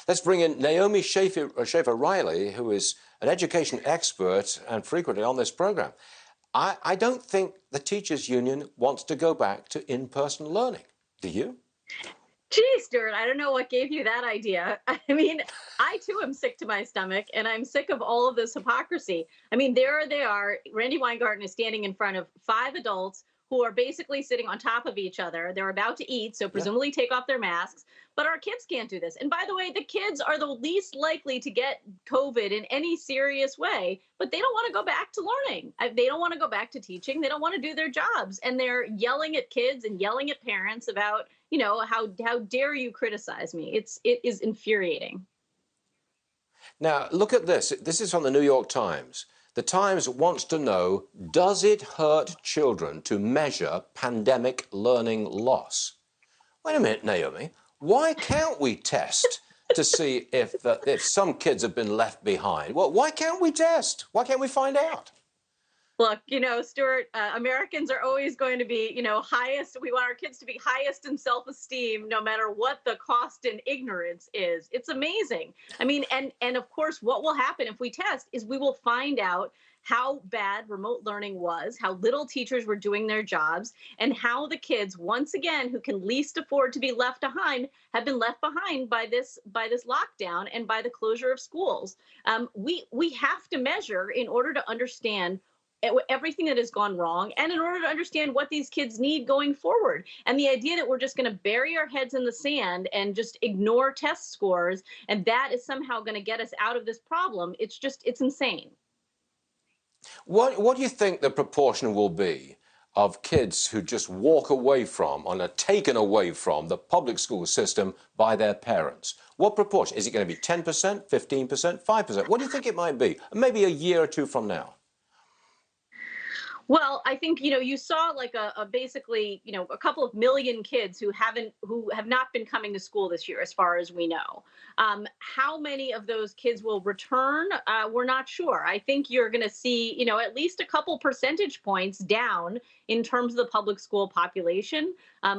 Let's bring in Naomi Schaefer-Riley, who is an education expert and frequently on this program. I don't think the teachers' union wants to go back to in-person learning. Do you? Gee, Stuart, I don't know what gave you that idea. I mean, I too am sick to my stomach, and I'm sick of all of this hypocrisy. I mean, there they are. Randy Weingarten is standing in front of 5 adults who are basically sitting on top of each other. They're about to eat, so Yeah. presumably take off their masks. But our kids can't do this. And by the way, the kids are the least likely to get COVID in any serious way, but they don't want to go back to learning. They don't want to go back to teaching. They don't want to do their jobs. And they're yelling at kids and yelling at parents about, how dare you criticize me? It is infuriating. Now, look at this. This is from the New York Times. The Times wants to know, does it hurt children to measure pandemic learning loss? Wait a minute, Naomi. Why can't we test to see if some kids have been left behind? Well, why can't we test? Why can't we find out? Look, Stuart, Americans are always going to be, highest. We want our kids to be highest in self-esteem, no matter what the cost in ignorance is. It's amazing. I mean, and of course, what will happen if we test is we will find out how bad remote learning was, how little teachers were doing their jobs, and how the kids, once again, who can least afford to be left behind, have been left behind by this lockdown and by the closure of schools. We have to measure in order to understand everything that has gone wrong and in order to understand what these kids need going forward. And the idea that we're just going to bury our heads in the sand and just ignore test scores and that is somehow going to get us out of this problem, it's insane. What do you think the proportion will be of kids who just walk away from, or are taken away from, the public school system by their parents? What proportion? Is it going to be 10%, 15%, 5%? What do you think it might be? Maybe a year or two from now. Well, I think, you saw like basically, a couple of million kids who have not been coming to school this year, as far as we know. How many of those kids will return? We're not sure. I think you're going to see, at least a couple percentage points down in terms of the public school population.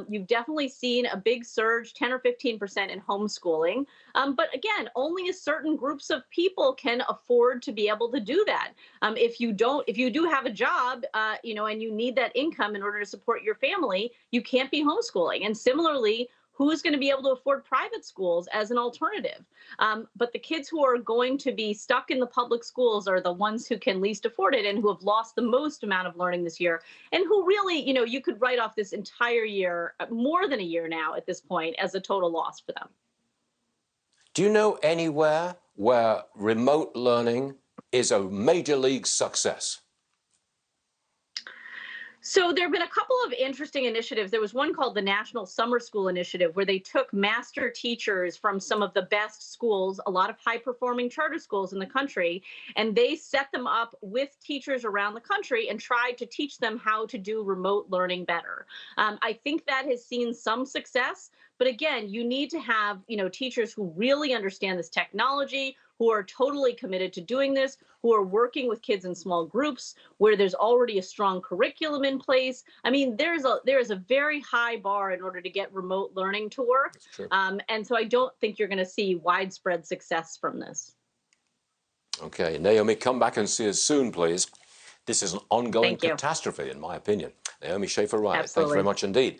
You've definitely seen a big surge, 10 or 15% in homeschooling. But again, only a certain groups of people can afford to be able to do that. If you do have a job, and you need that income in order to support your family, you can't be homeschooling. And similarly, who's going to be able to afford private schools as an alternative? But the kids who are going to be stuck in the public schools are the ones who can least afford it and who have lost the most amount of learning this year. And who really, you could write off this entire year, more than a year now at this point, as a total loss for them. Do you know anywhere where remote learning is a major league success? So there have been a couple of interesting initiatives. There was one called the National Summer School Initiative, where they took master teachers from some of the best schools, a lot of high-performing charter schools in the country, and they set them up with teachers around the country and tried to teach them how to do remote learning better. I think that has seen some success, but again, you need to have, teachers who really understand this technology, who are totally committed to doing this, who are working with kids in small groups, where there's already a strong curriculum in place. I mean, there is a very high bar in order to get remote learning to work. That's true. And so I don't think you're going to see widespread success from this. Okay, Naomi, come back and see us soon, please. This is an ongoing catastrophe, in my opinion. Naomi Schaefer-Riley, thank you very much indeed.